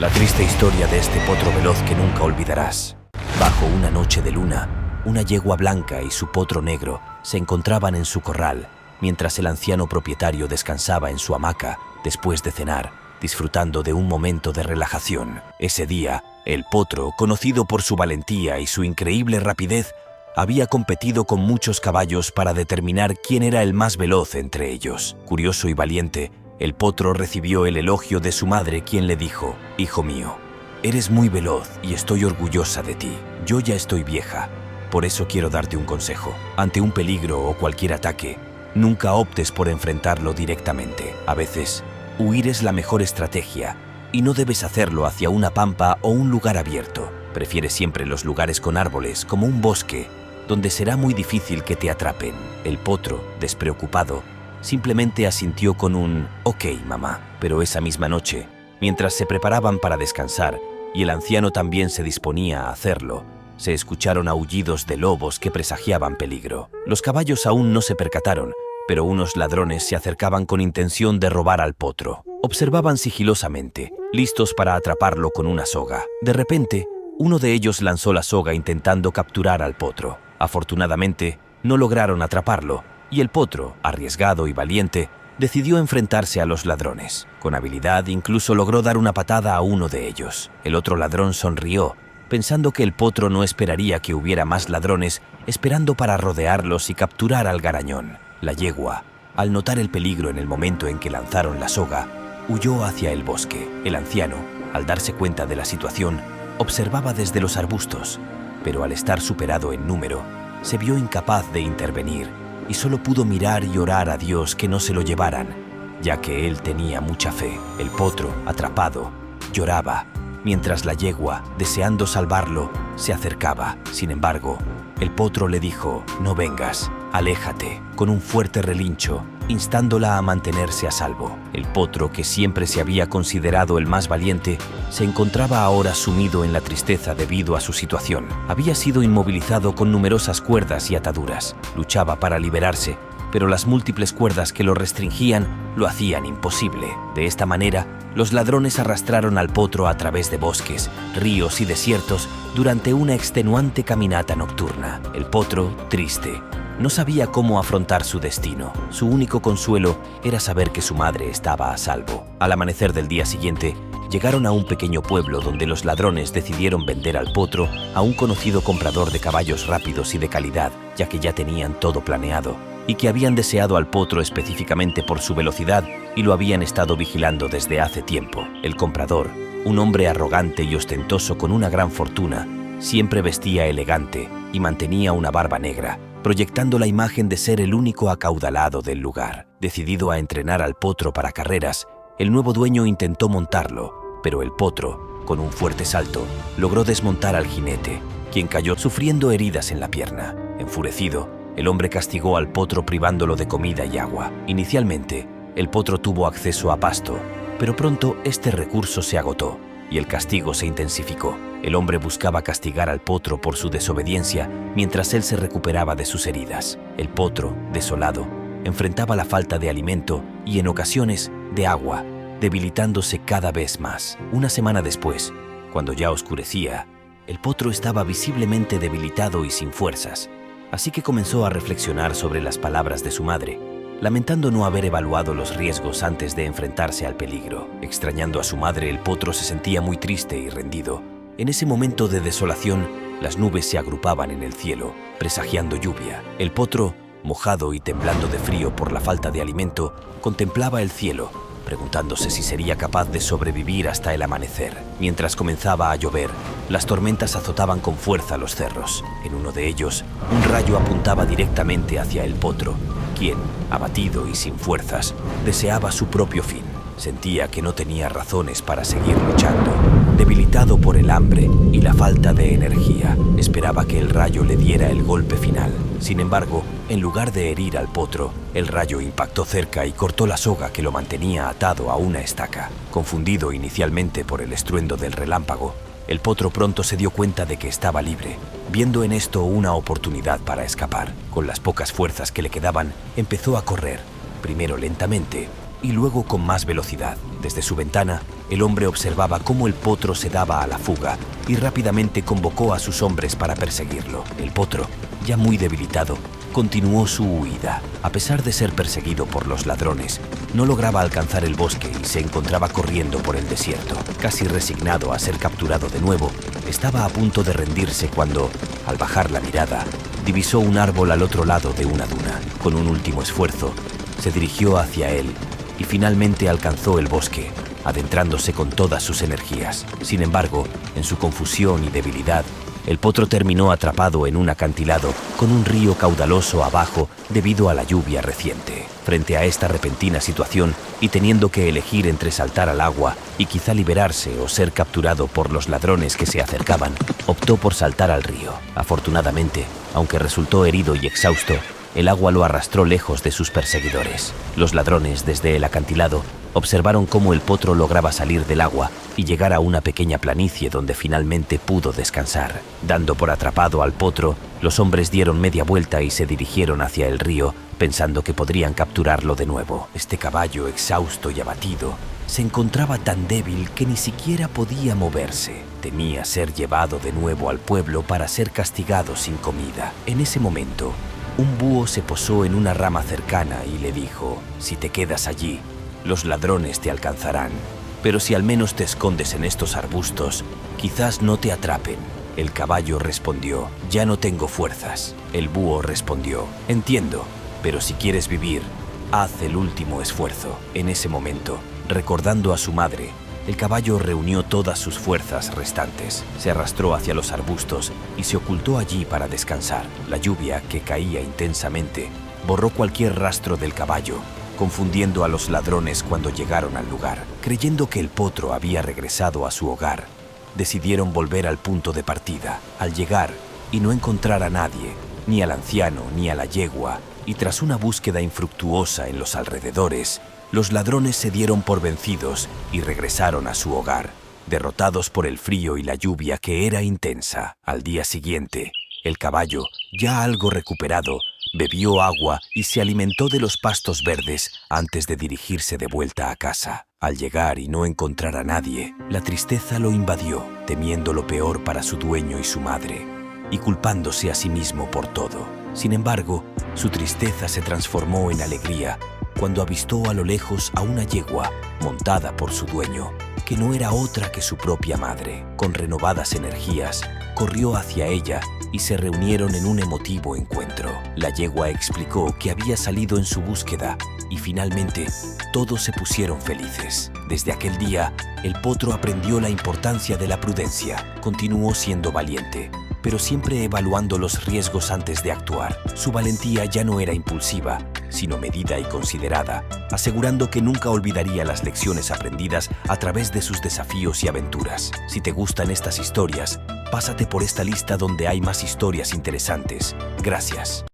La triste historia de este potro veloz que nunca olvidarás. Bajo una noche de luna, una yegua blanca y su potro negro se encontraban en su corral, mientras el anciano propietario descansaba en su hamaca después de cenar, disfrutando de un momento de relajación. Ese día, el potro, conocido por su valentía y su increíble rapidez, había competido con muchos caballos para determinar quién era el más veloz entre ellos. Curioso y valiente, el potro recibió el elogio de su madre, quien le dijo: «Hijo mío, eres muy veloz y estoy orgullosa de ti. Yo ya estoy vieja, por eso quiero darte un consejo. Ante un peligro o cualquier ataque, nunca optes por enfrentarlo directamente. A veces, huir es la mejor estrategia y no debes hacerlo hacia una pampa o un lugar abierto. Prefiere siempre los lugares con árboles, como un bosque, donde será muy difícil que te atrapen». El potro, despreocupado, simplemente asintió con un «Ok, mamá». Pero esa misma noche, mientras se preparaban para descansar y el anciano también se disponía a hacerlo, se escucharon aullidos de lobos que presagiaban peligro. Los caballos aún no se percataron, pero unos ladrones se acercaban con intención de robar al potro. Observaban sigilosamente, listos para atraparlo con una soga. De repente, uno de ellos lanzó la soga intentando capturar al potro. Afortunadamente, no lograron atraparlo, y el potro, arriesgado y valiente, decidió enfrentarse a los ladrones. Con habilidad, incluso logró dar una patada a uno de ellos. El otro ladrón sonrió, pensando que el potro no esperaría que hubiera más ladrones esperando para rodearlos y capturar al garañón. La yegua, al notar el peligro en el momento en que lanzaron la soga, huyó hacia el bosque. El anciano, al darse cuenta de la situación, observaba desde los arbustos, pero al estar superado en número, se vio incapaz de intervenir y solo pudo mirar y orar a Dios que no se lo llevaran, ya que él tenía mucha fe. El potro, atrapado, lloraba, mientras la yegua, deseando salvarlo, se acercaba. Sin embargo, el potro le dijo: «No vengas, aléjate», con un fuerte relincho, instándola a mantenerse a salvo. El potro, que siempre se había considerado el más valiente, se encontraba ahora sumido en la tristeza debido a su situación. Había sido inmovilizado con numerosas cuerdas y ataduras. Luchaba para liberarse, pero las múltiples cuerdas que lo restringían lo hacían imposible. De esta manera, los ladrones arrastraron al potro a través de bosques, ríos y desiertos durante una extenuante caminata nocturna. El potro, triste, no sabía cómo afrontar su destino. Su único consuelo era saber que su madre estaba a salvo. Al amanecer del día siguiente, llegaron a un pequeño pueblo donde los ladrones decidieron vender al potro a un conocido comprador de caballos rápidos y de calidad, ya que ya tenían todo planeado y que habían deseado al potro específicamente por su velocidad y lo habían estado vigilando desde hace tiempo. El comprador, un hombre arrogante y ostentoso con una gran fortuna, siempre vestía elegante y mantenía una barba negra, proyectando la imagen de ser el único acaudalado del lugar. Decidido a entrenar al potro para carreras, el nuevo dueño intentó montarlo, pero el potro, con un fuerte salto, logró desmontar al jinete, quien cayó sufriendo heridas en la pierna. Enfurecido, el hombre castigó al potro privándolo de comida y agua. Inicialmente, el potro tuvo acceso a pasto, pero pronto este recurso se agotó y el castigo se intensificó. El hombre buscaba castigar al potro por su desobediencia mientras él se recuperaba de sus heridas. El potro, desolado, enfrentaba la falta de alimento y, en ocasiones, de agua, debilitándose cada vez más. Una semana después, cuando ya oscurecía, el potro estaba visiblemente debilitado y sin fuerzas, así que comenzó a reflexionar sobre las palabras de su madre, lamentando no haber evaluado los riesgos antes de enfrentarse al peligro. Extrañando a su madre, el potro se sentía muy triste y rendido. En ese momento de desolación, las nubes se agrupaban en el cielo, presagiando lluvia. El potro, mojado y temblando de frío por la falta de alimento, contemplaba el cielo, preguntándose si sería capaz de sobrevivir hasta el amanecer. Mientras comenzaba a llover, las tormentas azotaban con fuerza los cerros. En uno de ellos, un rayo apuntaba directamente hacia el potro, quien, abatido y sin fuerzas, deseaba su propio fin. Sentía que no tenía razones para seguir luchando. Debilitado por el hambre y la falta de energía, esperaba que el rayo le diera el golpe final. Sin embargo, en lugar de herir al potro, el rayo impactó cerca y cortó la soga que lo mantenía atado a una estaca. Confundido inicialmente por el estruendo del relámpago, el potro pronto se dio cuenta de que estaba libre, viendo en esto una oportunidad para escapar. Con las pocas fuerzas que le quedaban, empezó a correr, primero lentamente y luego con más velocidad. Desde su ventana, El hombre observaba cómo el potro se daba a la fuga y rápidamente convocó a sus hombres para perseguirlo. El potro, ya muy debilitado, continuó su huida. A pesar de ser perseguido por los ladrones, no lograba alcanzar el bosque y se encontraba corriendo por el desierto. Casi resignado a ser capturado de nuevo, estaba a punto de rendirse cuando, al bajar la mirada, divisó un árbol al otro lado de una duna. Con un último esfuerzo, se dirigió hacia él y finalmente alcanzó el bosque, adentrándose con todas sus energías. Sin embargo, en su confusión y debilidad, el potro terminó atrapado en un acantilado con un río caudaloso abajo debido a la lluvia reciente. Frente a esta repentina situación y teniendo que elegir entre saltar al agua y quizá liberarse o ser capturado por los ladrones que se acercaban, optó por saltar al río. Afortunadamente, aunque resultó herido y exhausto, el agua lo arrastró lejos de sus perseguidores. Los ladrones, desde el acantilado, observaron cómo el potro lograba salir del agua y llegar a una pequeña planicie donde finalmente pudo descansar. Dando por atrapado al potro, los hombres dieron media vuelta y se dirigieron hacia el río, pensando que podrían capturarlo de nuevo. Este caballo, exhausto y abatido, se encontraba tan débil que ni siquiera podía moverse. Temía ser llevado de nuevo al pueblo para ser castigado sin comida. En ese momento, un búho se posó en una rama cercana y le dijo: «Si te quedas allí, los ladrones te alcanzarán, pero si al menos te escondes en estos arbustos, quizás no te atrapen». El caballo respondió: «Ya no tengo fuerzas». El búho respondió: «Entiendo, pero si quieres vivir, haz el último esfuerzo». En ese momento, recordando a su madre, el caballo reunió todas sus fuerzas restantes, se arrastró hacia los arbustos y se ocultó allí para descansar. La lluvia, que caía intensamente, borró cualquier rastro del caballo, confundiendo a los ladrones cuando llegaron al lugar. Creyendo que el potro había regresado a su hogar, decidieron volver al punto de partida. Al llegar y no encontrar a nadie, ni al anciano ni a la yegua, y tras una búsqueda infructuosa en los alrededores, los ladrones se dieron por vencidos y regresaron a su hogar, derrotados por el frío y la lluvia que era intensa. Al día siguiente, el caballo, ya algo recuperado, bebió agua y se alimentó de los pastos verdes antes de dirigirse de vuelta a casa. Al llegar y no encontrar a nadie, la tristeza lo invadió, temiendo lo peor para su dueño y su madre, y culpándose a sí mismo por todo. Sin embargo, su tristeza se transformó en alegría cuando avistó a lo lejos a una yegua montada por su dueño, que no era otra que su propia madre. Con renovadas energías, corrió hacia ella y se reunieron en un emotivo encuentro. La yegua explicó que había salido en su búsqueda y finalmente todos se pusieron felices. Desde aquel día, el potro aprendió la importancia de la prudencia. Continuó siendo valiente, pero siempre evaluando los riesgos antes de actuar. Su valentía ya no era impulsiva, sino medida y considerada, asegurando que nunca olvidaría las lecciones aprendidas a través de sus desafíos y aventuras. Si te gustan estas historias, pásate por esta lista donde hay más historias interesantes. Gracias.